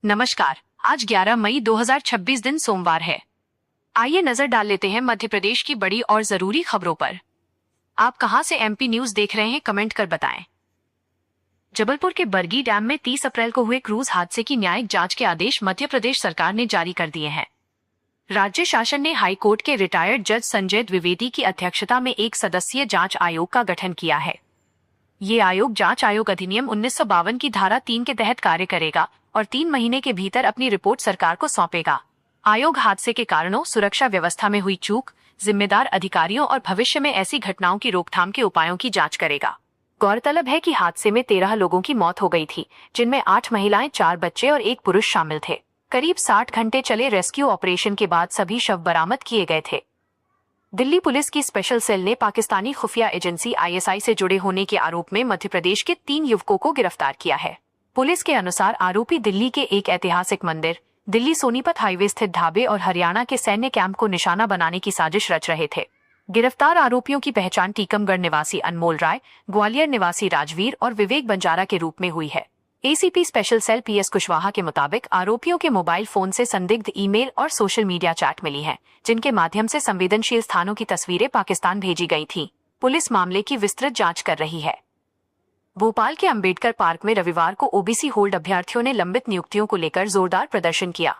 नमस्कार। आज 11 मई 2026 दिन सोमवार है। आइए नजर डाल लेते हैं मध्य प्रदेश की बड़ी और जरूरी खबरों पर। आप कहां से एमपी न्यूज देख रहे हैं, कमेंट कर बताएं। जबलपुर के बरगी डैम में 30 अप्रैल को हुए क्रूज हादसे की न्यायिक जांच के आदेश मध्य प्रदेश सरकार ने जारी कर दिए हैं। राज्य शासन ने हाईकोर्ट के रिटायर्ड जज संजय द्विवेदी की अध्यक्षता में एक सदस्यीय जांच आयोग का गठन किया है। ये आयोग जांच आयोग अधिनियम 1952 की धारा 3 के तहत कार्य करेगा और 3 महीने के भीतर अपनी रिपोर्ट सरकार को सौंपेगा। आयोग हादसे के कारणों, सुरक्षा व्यवस्था में हुई चूक, जिम्मेदार अधिकारियों और भविष्य में ऐसी घटनाओं की रोकथाम के उपायों की जांच करेगा। गौरतलब है कि हादसे में 13 लोगों की मौत हो गई थी, जिनमें 8 महिलाएं, 4 बच्चे और 1 पुरुष शामिल थे। करीब 60 घंटे चले रेस्क्यू ऑपरेशन के बाद सभी शव बरामद किए गए थे। दिल्ली पुलिस की स्पेशल सेल ने पाकिस्तानी खुफिया एजेंसी आईएसआई से जुड़े होने के आरोप में मध्य प्रदेश के 3 युवकों को गिरफ्तार किया है। पुलिस के अनुसार आरोपी दिल्ली के एक ऐतिहासिक मंदिर, दिल्ली सोनीपत हाईवे स्थित ढाबे और हरियाणा के सैन्य कैंप को निशाना बनाने की साजिश रच रहे थे। गिरफ्तार आरोपियों की पहचान टीकमगढ़ निवासी अनमोल राय, ग्वालियर निवासी राजवीर और विवेक बंजारा के रूप में हुई है। ACP special cell PS Kushwaha के मुताबिक आरोपियों के मोबाइल फोन से संदिग्ध ईमेल और सोशल मीडिया चैट मिली हैं, जिनके माध्यम से संवेदनशील स्थानों की तस्वीरें पाकिस्तान भेजी गई थीं। पुलिस मामले की विस्तृत जांच कर रही है। भोपाल के अंबेडकर पार्क में रविवार को ओबीसी होल्ड अभ्यर्थियों ने लंबित नियुक्तियों को लेकर जोरदार प्रदर्शन किया।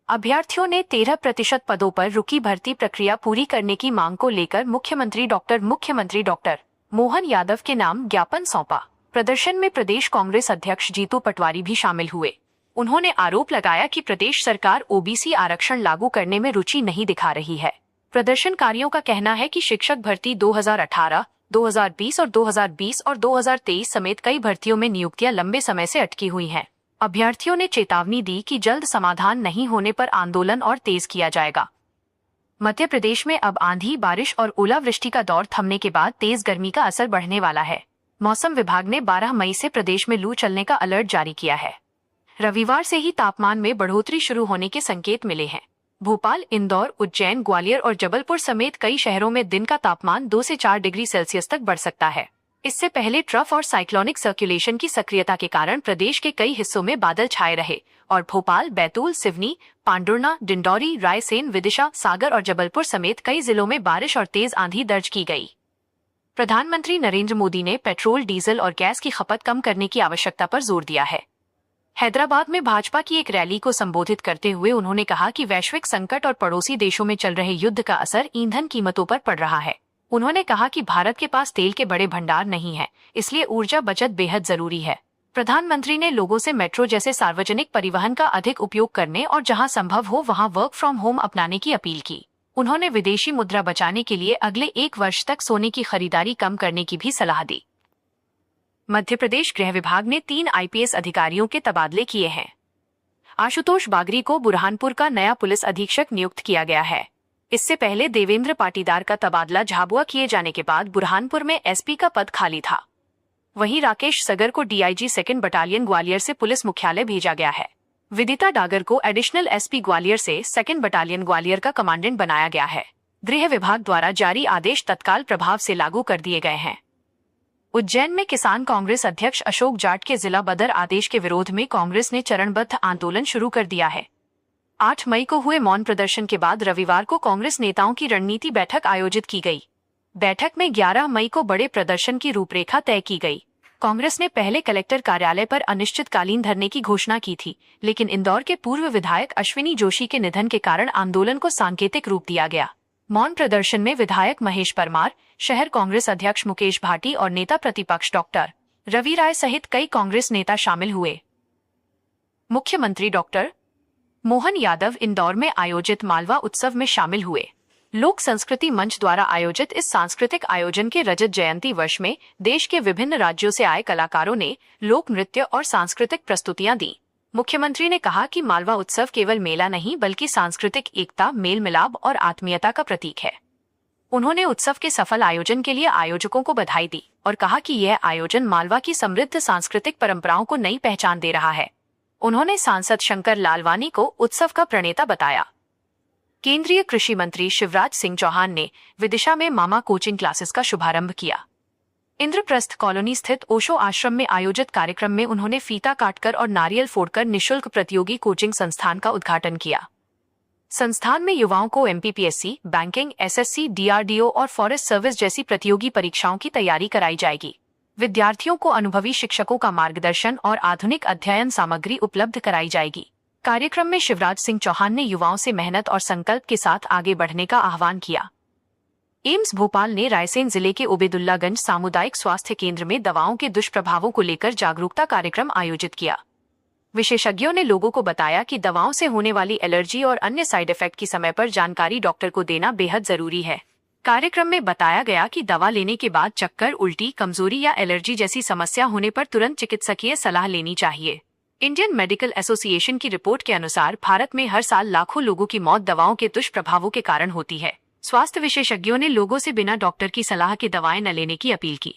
अभ्यर्थियों ने 13% पदों पर रुकी भर्ती प्रक्रिया पूरी करने की मांग को लेकर मुख्यमंत्री डॉक्टर मोहन यादव के नाम ज्ञापन सौंपा। प्रदर्शन में प्रदेश कांग्रेस अध्यक्ष जीतू पटवारी भी शामिल हुए। उन्होंने आरोप लगाया कि प्रदेश सरकार ओबीसी आरक्षण लागू करने में रुचि नहीं दिखा रही है। प्रदर्शनकारियों का कहना है कि शिक्षक भर्ती 2018, 2020 और 2023 समेत कई भर्तियों में नियुक्तियां लंबे समय से अटकी हुई हैं। अभ्यर्थियों ने चेतावनी दी कि जल्द समाधान नहीं होने पर आंदोलन और तेज किया जाएगा। मध्य प्रदेश में अब आंधी, बारिश और ओलावृष्टि का दौर थमने के बाद तेज गर्मी का असर बढ़ने वाला है। मौसम विभाग ने 12 मई से प्रदेश में लू चलने का अलर्ट जारी किया है। रविवार से ही तापमान में बढ़ोतरी शुरू होने के संकेत मिले हैं। भोपाल, इंदौर, उज्जैन, ग्वालियर और जबलपुर समेत कई शहरों में दिन का तापमान 2 से 4 डिग्री सेल्सियस तक बढ़ सकता है। इससे पहले ट्रफ और साइक्लोनिक सर्कुलेशन की सक्रियता के कारण प्रदेश के कई हिस्सों में बादल छाए रहे और भोपाल, बैतूल, सिवनी, पांडुर्ना, डिंडौरी, रायसेन, विदिशा, सागर और जबलपुर समेत कई जिलों में बारिश और तेज आंधी दर्ज की गई। प्रधानमंत्री नरेंद्र मोदी ने पेट्रोल, डीजल और गैस की खपत कम करने की आवश्यकता पर जोर दिया है। हैदराबाद में भाजपा की एक रैली को संबोधित करते हुए उन्होंने कहा कि वैश्विक संकट और पड़ोसी देशों में चल रहे युद्ध का असर ईंधन कीमतों पर पड़ रहा है। उन्होंने कहा कि भारत के पास तेल के बड़े भंडार नहीं है, इसलिए ऊर्जा बचत बेहद जरूरी है। प्रधानमंत्री ने लोगों से मेट्रो जैसे सार्वजनिक परिवहन का अधिक उपयोग करने और जहां संभव हो वहां वर्क फ्रॉम होम अपनाने की अपील की। उन्होंने विदेशी मुद्रा बचाने के लिए अगले 1 वर्ष तक सोने की खरीदारी कम करने की भी सलाह दी। मध्य प्रदेश गृह विभाग ने 3 आईपीएस अधिकारियों के तबादले किए हैं। आशुतोष बागरी को बुरहानपुर का नया पुलिस अधीक्षक नियुक्त किया गया है। इससे पहले देवेंद्र पाटीदार का तबादला झाबुआ किए जाने के बाद बुरहानपुर में एसपी का पद खाली था। वहीं राकेश सगर को डीआईजी 2nd बटालियन ग्वालियर से पुलिस मुख्यालय भेजा गया है। विदिता डागर को एडिशनल एसपी ग्वालियर से 2nd बटालियन ग्वालियर का कमांडेंट बनाया गया है। गृह विभाग द्वारा जारी आदेश तत्काल प्रभाव से लागू कर दिए गए हैं। उज्जैन में किसान कांग्रेस अध्यक्ष अशोक जाट के जिला बदर आदेश के विरोध में कांग्रेस ने चरणबद्ध आंदोलन शुरू कर दिया है। 8 मई को हुए मौन प्रदर्शन के बाद रविवार को कांग्रेस नेताओं की रणनीति बैठक आयोजित की गई। बैठक में 11 मई को बड़े प्रदर्शन की रूपरेखा तय की गई। कांग्रेस ने पहले कलेक्टर कार्यालय पर अनिश्चितकालीन धरने की घोषणा की थी, लेकिन इंदौर के पूर्व विधायक अश्विनी जोशी के निधन के कारण आंदोलन को सांकेतिक रूप दिया गया। मौन प्रदर्शन में विधायक महेश परमार, शहर कांग्रेस अध्यक्ष मुकेश भाटी और नेता प्रतिपक्ष डॉक्टर रवि राय सहित कई कांग्रेस नेता शामिल हुए। मुख्यमंत्री डॉक्टर मोहन यादव इंदौर में आयोजित मालवा उत्सव में शामिल हुए। लोक संस्कृति मंच द्वारा आयोजित इस सांस्कृतिक आयोजन के रजत जयंती वर्ष में देश के विभिन्न राज्यों से आए कलाकारों ने लोक नृत्य और सांस्कृतिक प्रस्तुतियां दी। मुख्यमंत्री ने कहा कि मालवा उत्सव केवल मेला नहीं बल्कि सांस्कृतिक एकता, मेल मिलाप और आत्मीयता का प्रतीक है। उन्होंने उत्सव के सफल आयोजन के लिए आयोजकों को बधाई दी और कहा कि यह आयोजन मालवा की समृद्ध सांस्कृतिक परंपराओं को नई पहचान दे रहा है। उन्होंने सांसद शंकर लालवानी को उत्सव का प्रणेता बताया। केंद्रीय कृषि मंत्री शिवराज सिंह चौहान ने विदिशा में मामा कोचिंग क्लासेस का शुभारंभ किया। इंद्रप्रस्थ कॉलोनी स्थित ओशो आश्रम में आयोजित कार्यक्रम में उन्होंने फीता काटकर और नारियल फोड़कर निशुल्क प्रतियोगी कोचिंग संस्थान का उद्घाटन किया। संस्थान में युवाओं को एमपीपीएससी, बैंकिंग, एसएससी, डीआरडीओ और फॉरेस्ट सर्विस जैसी प्रतियोगी परीक्षाओं की तैयारी कराई जाएगी। विद्यार्थियों को अनुभवी शिक्षकों का मार्गदर्शन और आधुनिक अध्ययन सामग्री उपलब्ध कराई जाएगी। कार्यक्रम में शिवराज सिंह चौहान ने युवाओं से मेहनत और संकल्प के साथ आगे बढ़ने का आह्वान किया। एम्स भोपाल ने रायसेन जिले के उबेदुल्लागंज सामुदायिक स्वास्थ्य केंद्र में दवाओं के दुष्प्रभावों को लेकर जागरूकता कार्यक्रम आयोजित किया। विशेषज्ञों ने लोगों को बताया कि दवाओं से होने वाली एलर्जी और अन्य साइड इफेक्ट की समय पर जानकारी डॉक्टर को देना बेहद जरूरी है। कार्यक्रम में बताया गया कि दवा लेने के बाद चक्कर, उल्टी, कमजोरी या एलर्जी जैसी समस्या होने पर तुरंत चिकित्सकीय सलाह लेनी चाहिए। इंडियन मेडिकल एसोसिएशन की रिपोर्ट के अनुसार भारत में हर साल लाखों लोगों की मौत दवाओं के दुष्प्रभावों के कारण होती है। स्वास्थ्य विशेषज्ञों ने लोगों से बिना डॉक्टर की सलाह के दवाएं न लेने की अपील की।